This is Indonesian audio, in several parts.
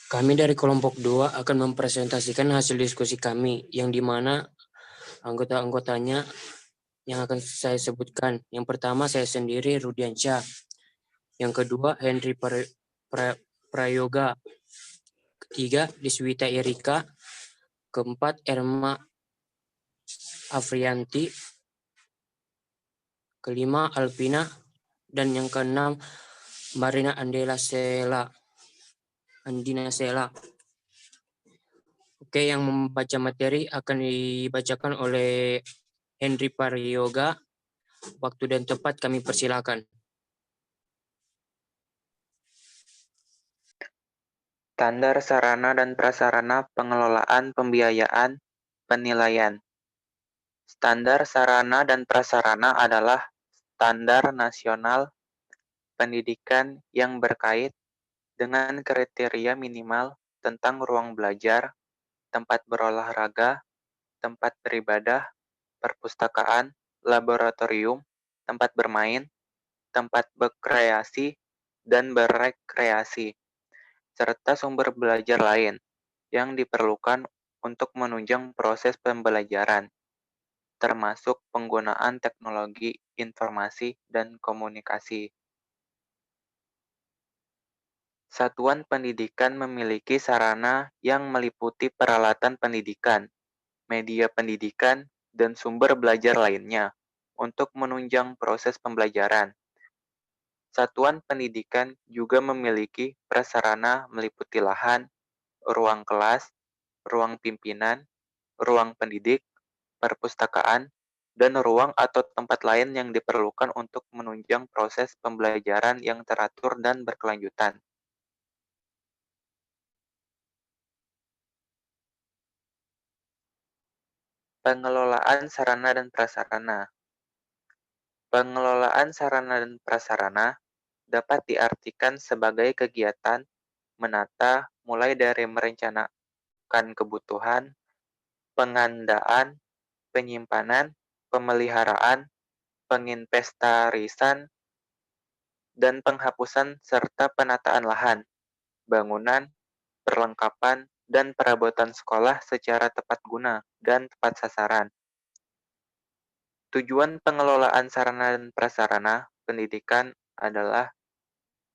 Kami dari kelompok 2 akan mempresentasikan hasil diskusi kami, yang di mana anggota-anggotanya yang akan saya sebutkan. Yang pertama saya sendiri, Rudiansyah. Yang kedua, Henry Prayoga. Ketiga, Deswita Erika. Keempat, Erma Afrianti. Kelima, Alpina. Dan yang keenam, Marina Andina Sela. Oke, yang membaca materi akan dibacakan oleh Henry Prayoga. Waktu dan tempat kami persilakan. Standar sarana dan prasarana pengelolaan pembiayaan penilaian. Standar sarana dan prasarana adalah standar nasional pendidikan yang berkait dengan kriteria minimal tentang ruang belajar, tempat berolahraga, tempat beribadah, perpustakaan, laboratorium, tempat bermain, tempat berkreasi, dan berekreasi, serta sumber belajar lain yang diperlukan untuk menunjang proses pembelajaran, termasuk penggunaan teknologi informasi dan komunikasi. Satuan pendidikan memiliki sarana yang meliputi peralatan pendidikan, media pendidikan, dan sumber belajar lainnya untuk menunjang proses pembelajaran. Satuan pendidikan juga memiliki prasarana meliputi lahan, ruang kelas, ruang pimpinan, ruang pendidik, perpustakaan, dan ruang atau tempat lain yang diperlukan untuk menunjang proses pembelajaran yang teratur dan berkelanjutan. Pengelolaan sarana dan prasarana. Pengelolaan sarana dan prasarana dapat diartikan sebagai kegiatan menata mulai dari merencanakan kebutuhan, pengandaan, penyimpanan, pemeliharaan, penginvestarisan, dan penghapusan serta penataan lahan, bangunan, perlengkapan, dan perabotan sekolah secara tepat guna dan tepat sasaran. Tujuan pengelolaan sarana dan prasarana pendidikan adalah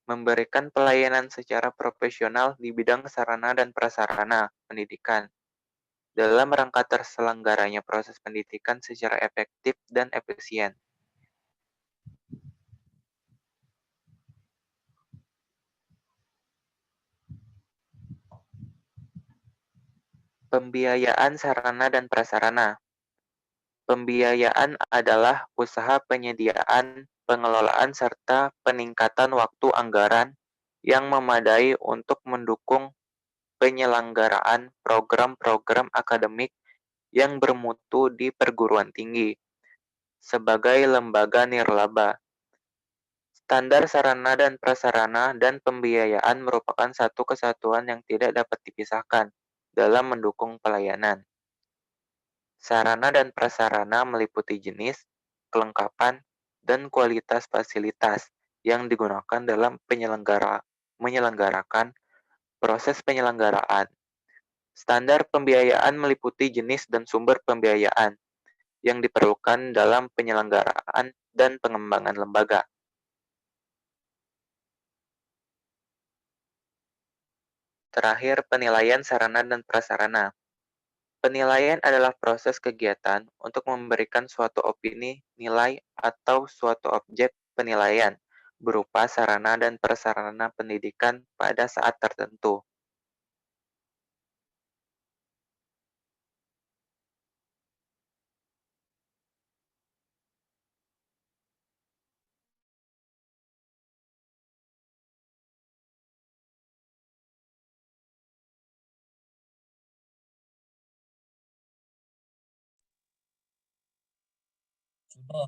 memberikan pelayanan secara profesional di bidang sarana dan prasarana pendidikan dalam rangka terselenggaranya proses pendidikan secara efektif dan efisien. Pembiayaan sarana dan prasarana. Pembiayaan adalah usaha penyediaan, pengelolaan, serta peningkatan waktu anggaran yang memadai untuk mendukung penyelenggaraan program-program akademik yang bermutu di perguruan tinggi sebagai lembaga nirlaba. Standar sarana dan prasarana dan pembiayaan merupakan satu kesatuan yang tidak dapat dipisahkan dalam mendukung pelayanan. Sarana dan prasarana meliputi jenis, kelengkapan, dan kualitas fasilitas yang digunakan dalam menyelenggarakan proses penyelenggaraan. Standar pembiayaan meliputi jenis dan sumber pembiayaan yang diperlukan dalam penyelenggaraan dan pengembangan lembaga. Terakhir, penilaian sarana dan prasarana. Penilaian adalah proses kegiatan untuk memberikan suatu opini, nilai, atau suatu objek penilaian berupa sarana dan prasarana pendidikan pada saat tertentu. Sudah.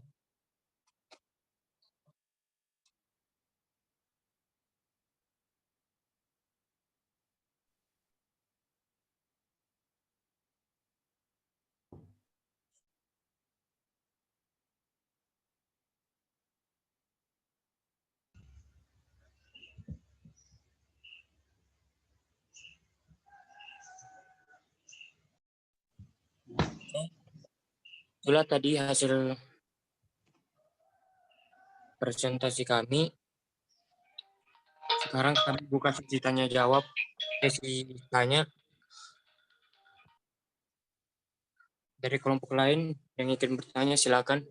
Itulah tadi hasil presentasi kami. Sekarang kami buka sesi tanya jawab. Sesi tanya dari kelompok lain yang ingin bertanya, silakan.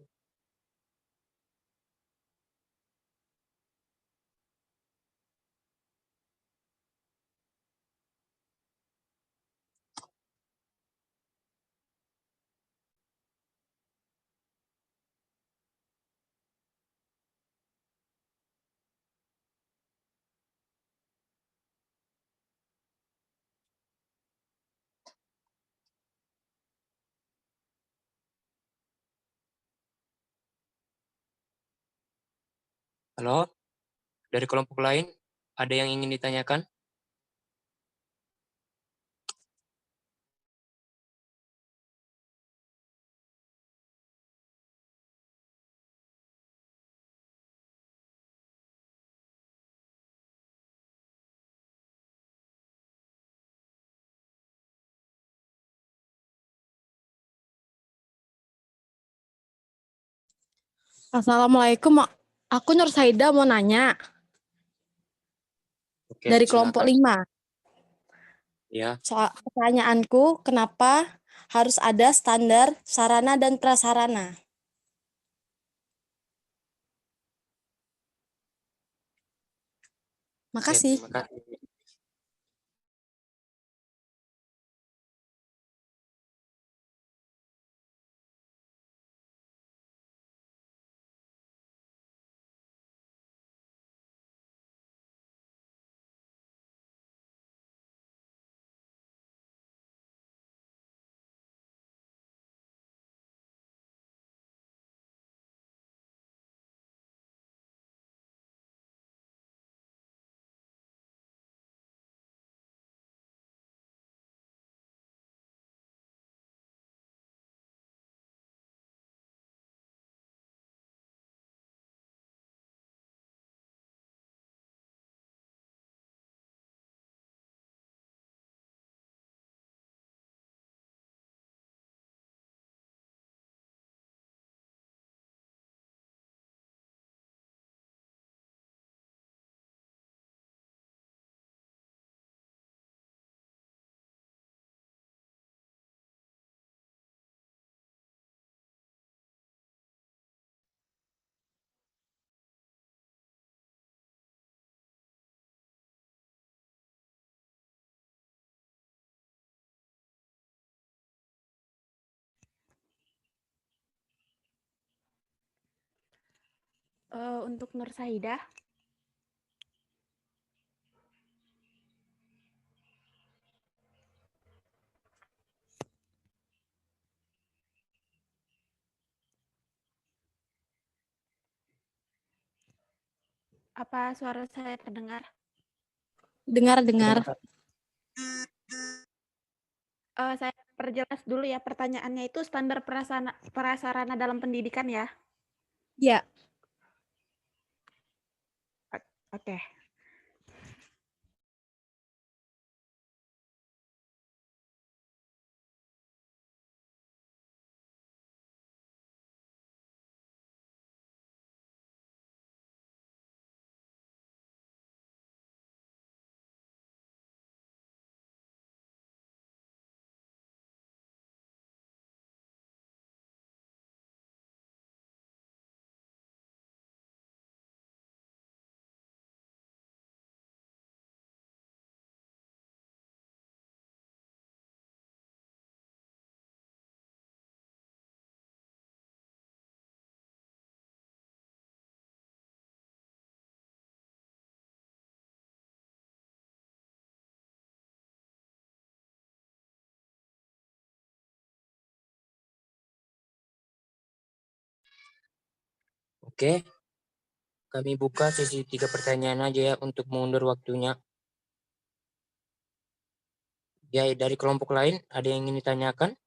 Halo, dari kelompok lain ada yang ingin ditanyakan? Assalamualaikum. Aku Nur Saida mau nanya Oke, dari kelompok silakan. 5. Ya, Soal pertanyaanku, kenapa harus ada standar sarana dan prasarana? oke, Makasih. terima kasih. Untuk Nur Saida, apa suara saya terdengar? Dengar. Saya perjelas dulu ya, pertanyaannya itu standar prasarana dalam pendidikan ya. Ya. Oke. Oke, kami buka sesi 3 pertanyaan aja ya untuk mengundur waktunya. Ya, dari kelompok lain ada yang ingin ditanyakan?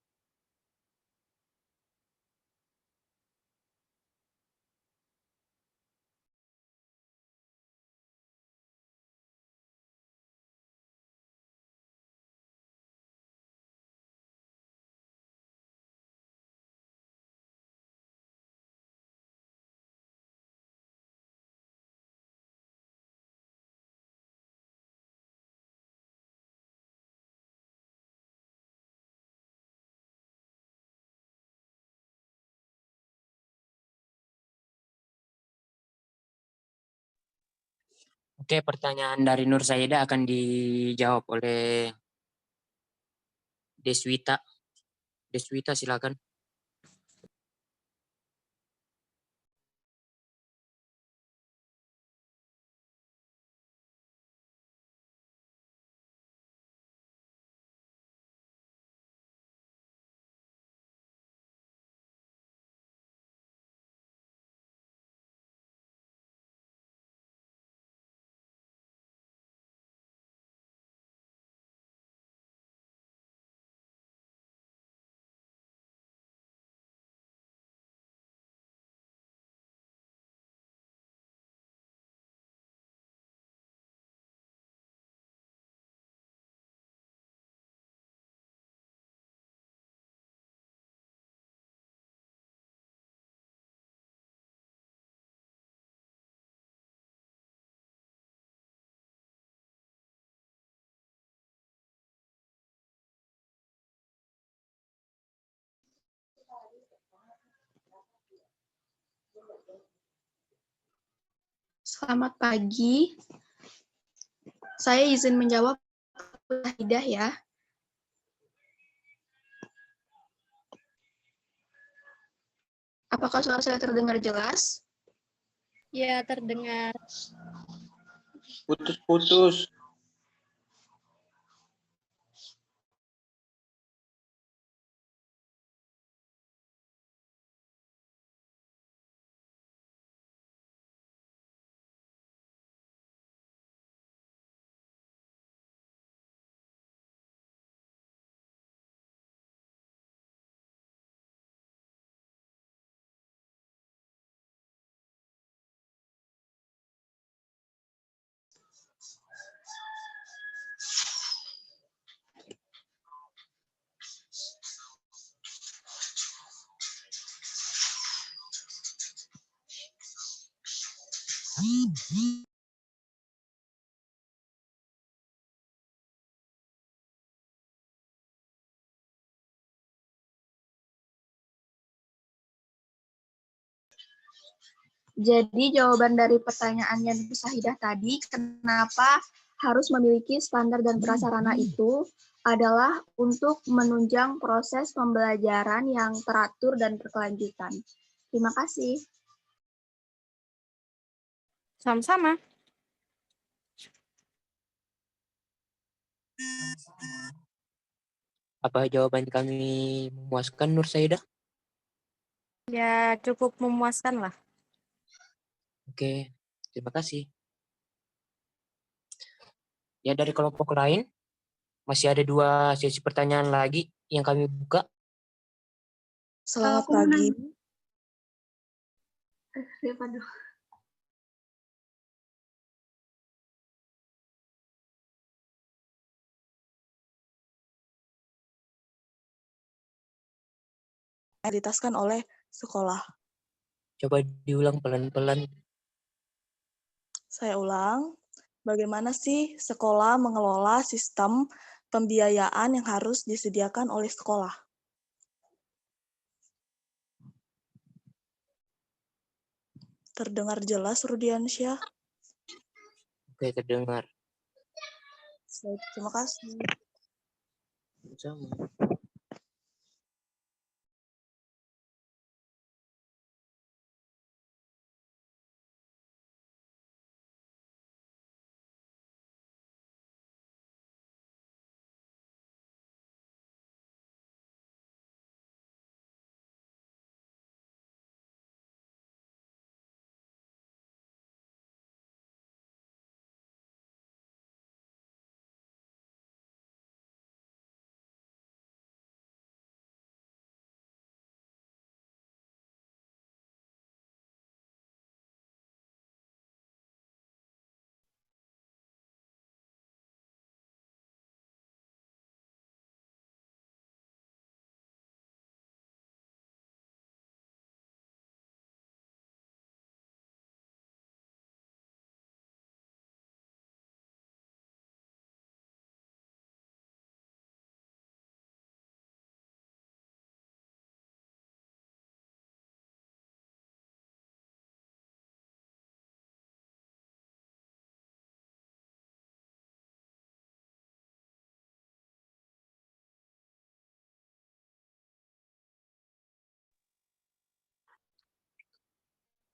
Oke, pertanyaan dari Nur Saida akan dijawab oleh Deswita. Deswita, silakan. Selamat pagi. Saya izin menjawab Hidah ya. Apakah suara saya terdengar jelas? Ya, terdengar. Putus-putus. Jadi jawaban dari pertanyaannya Ibu Sahidah tadi, kenapa harus memiliki standar dan prasarana itu adalah untuk menunjang proses pembelajaran yang teratur dan berkelanjutan. Terima kasih. Sama-sama. Apa jawaban kami memuaskan, Nur Saida? Ya, cukup memuaskan lah. Oke, terima kasih. Ya, dari kelompok lain, masih ada 2 sesi pertanyaan lagi yang kami buka. Selamat pagi. Ditaskan oleh sekolah. Coba diulang pelan-pelan. Saya ulang. Bagaimana sih sekolah mengelola sistem pembiayaan yang harus disediakan oleh sekolah? Terdengar jelas, Rudiansyah? Oke, terdengar. Terima kasih. Sama.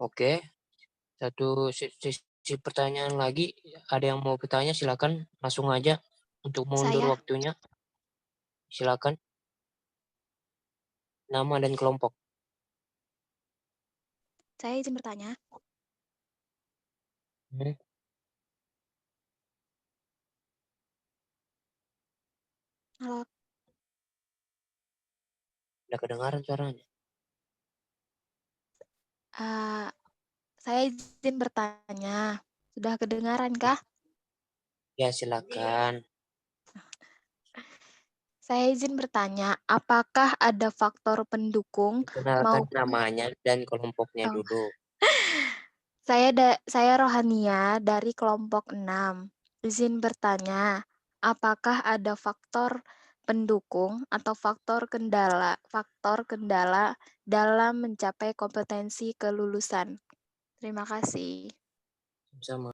Oke, satu sesi pertanyaan lagi. Ada yang mau bertanya silakan langsung aja untuk mundur Saya. waktunya. Silakan. Nama dan kelompok. Saya izin bertanya. Hmm, Halo. Udah kedengaran suaranya. Saya izin bertanya. Sudah kedengaran kah? Ya, silakan. Saya izin bertanya, apakah ada faktor pendukung Perkenalkan maupun namanya dan kelompoknya oh, dulu. saya Rohania dari kelompok 6. Izin bertanya, apakah ada faktor pendukung atau faktor kendala dalam mencapai kompetensi kelulusan? Terima kasih. Sama.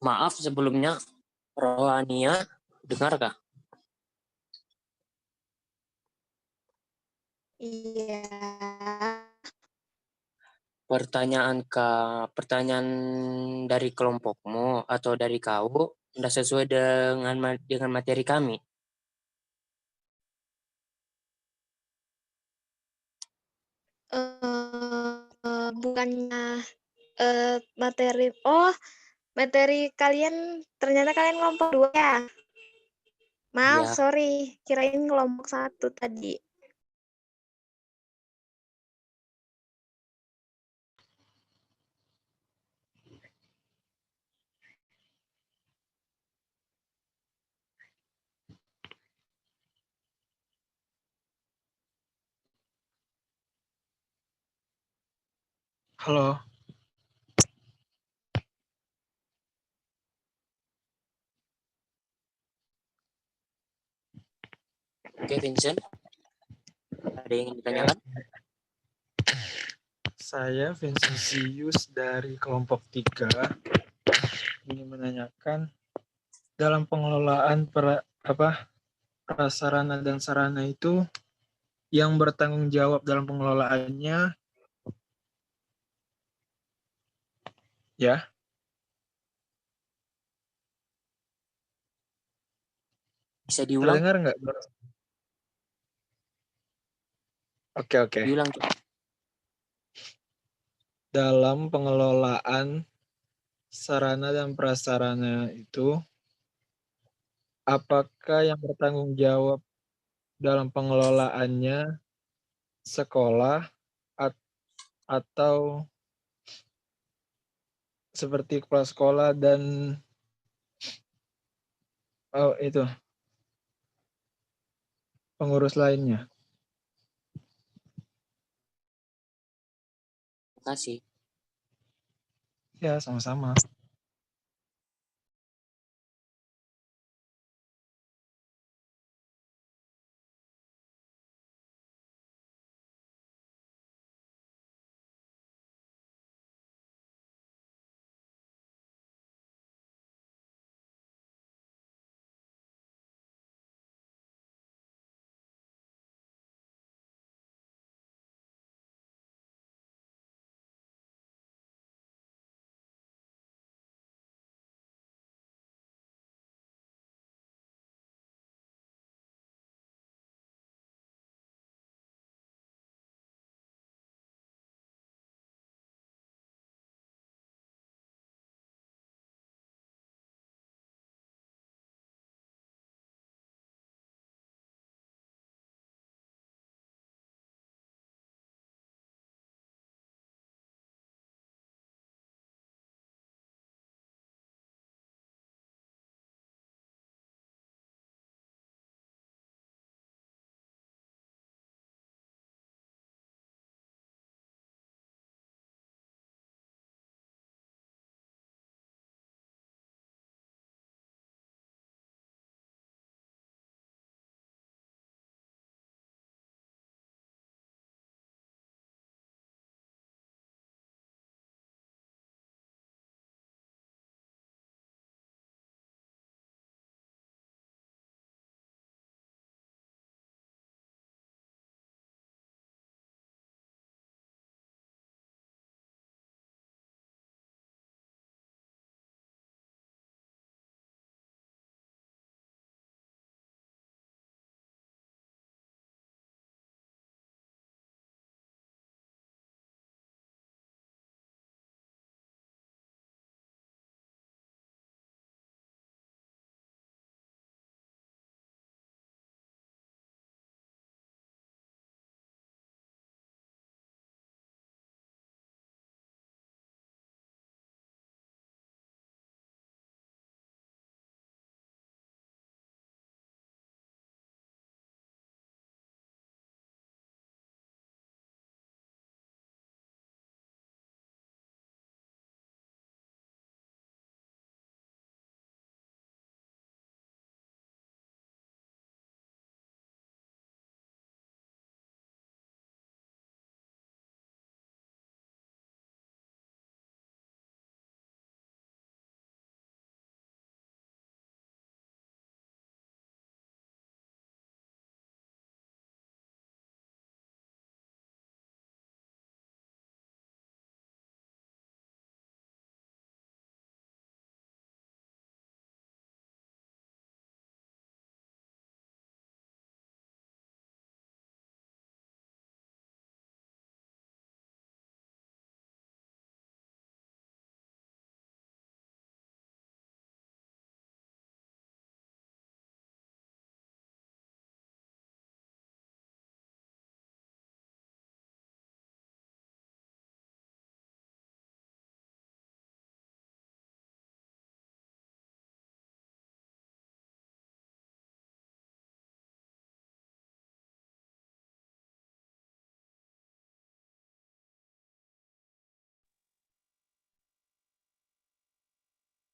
Maaf sebelumnya, Rohania, dengarkah? Iya. Pertanyaan dari kelompokmu atau dari kau tidak sesuai dengan materi kami. Bukannya materi kalian ternyata kalian kelompok 2 ya? Maaf, Ya, sorry, kirain kelompok 1 tadi. Halo, oke Vincent. Ada yang ingin ditanyakan? saya Vincentius dari kelompok 3 ingin menanyakan dalam pengelolaan prasarana dan sarana itu yang bertanggung jawab dalam pengelolaannya ya. Bisa diulang? Terdengar nggak? Oke. Diulang. Dalam pengelolaan sarana dan prasarana itu, apakah yang bertanggung jawab dalam pengelolaannya sekolah atau seperti kepala sekolah dan itu pengurus lainnya? Terima kasih. Ya, sama-sama.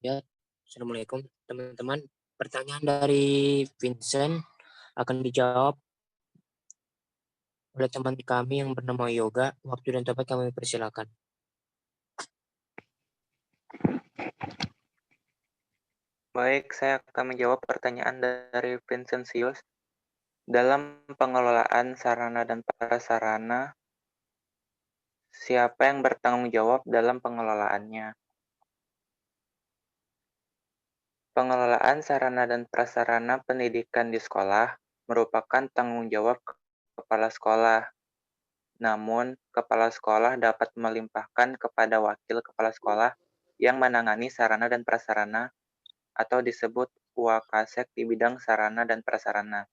Ya, Assalamualaikum teman-teman. Pertanyaan dari Vincent akan dijawab oleh teman kami yang bernama Yoga. Waktu dan tempat kami persilakan. Baik, saya akan menjawab pertanyaan dari Vincentius. Dalam pengelolaan sarana dan prasarana, siapa yang bertanggung jawab dalam pengelolaannya? Pengelolaan sarana dan prasarana pendidikan di sekolah merupakan tanggung jawab kepala sekolah. Namun, kepala sekolah dapat melimpahkan kepada wakil kepala sekolah yang menangani sarana dan prasarana atau disebut Wakasek di bidang sarana dan prasarana.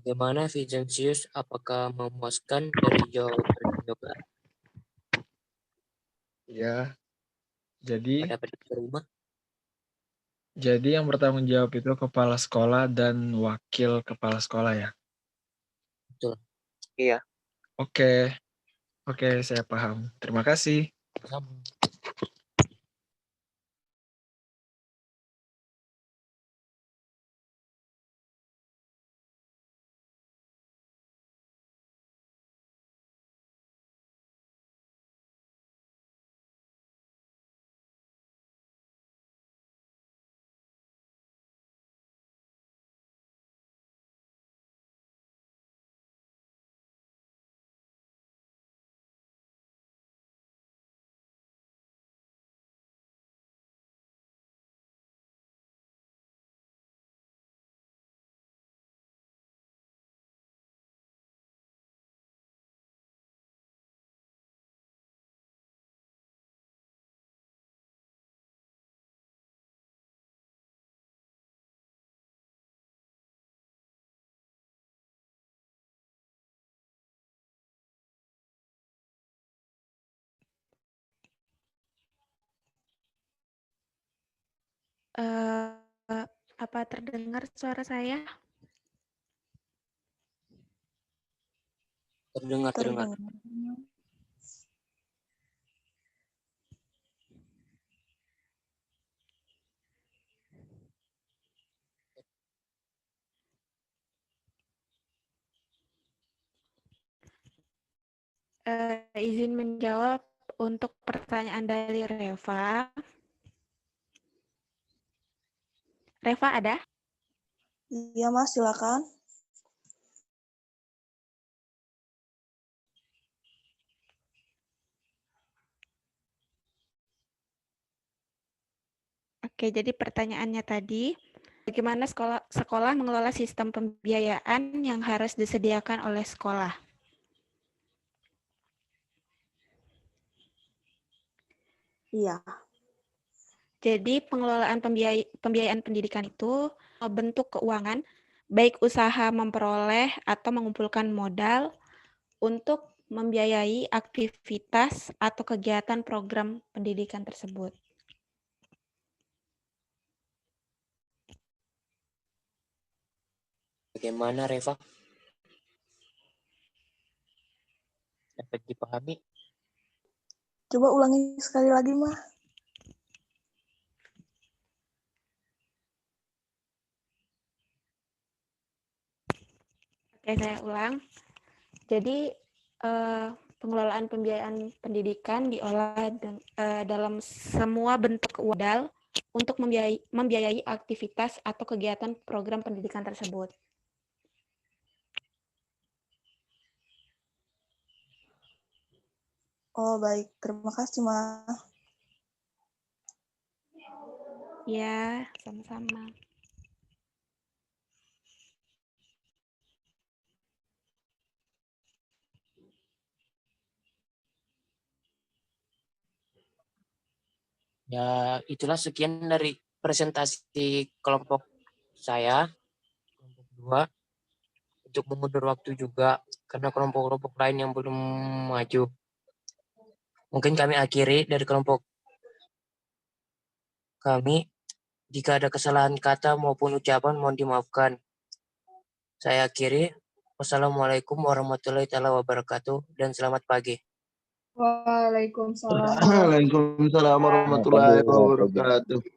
Bagaimana Vincentius? Apakah memuaskan dari jawaban Yoga? Ya, jadi Dapat diterima? yang bertanggung jawab itu kepala sekolah dan wakil kepala sekolah ya. Betul. Iya. Oke, saya paham. Terima kasih. Sama. Apa terdengar suara saya? Terdengar. Izin menjawab untuk pertanyaan dari Reva. Reva ada? Iya, Mas, silakan. Oke, jadi pertanyaannya tadi, bagaimana sekolah mengelola sistem pembiayaan yang harus disediakan oleh sekolah? Iya. Jadi pengelolaan pembiayaan pendidikan itu bentuk keuangan, baik usaha memperoleh atau mengumpulkan modal untuk membiayai aktivitas atau kegiatan program pendidikan tersebut. Bagaimana Reva? Dapat dipahami? Coba ulangi sekali lagi, Mah. Oke, saya ulang. Jadi pengelolaan pembiayaan pendidikan diolah dalam semua bentuk modal untuk membiayai aktivitas atau kegiatan program pendidikan tersebut. Oh, baik. Terima kasih, Ma. Ya, sama-sama. Ya, itulah sekian dari presentasi kelompok saya, kelompok 2, untuk mengundur waktu juga karena kelompok-kelompok lain yang belum maju. Mungkin kami akhiri dari kelompok kami. Jika ada kesalahan kata maupun ucapan mohon dimaafkan. Saya akhiri. Wassalamualaikum warahmatullahi wabarakatuh dan selamat pagi. Waalaikumsalam. Waalaikumsalam warahmatullahi wabarakatuh.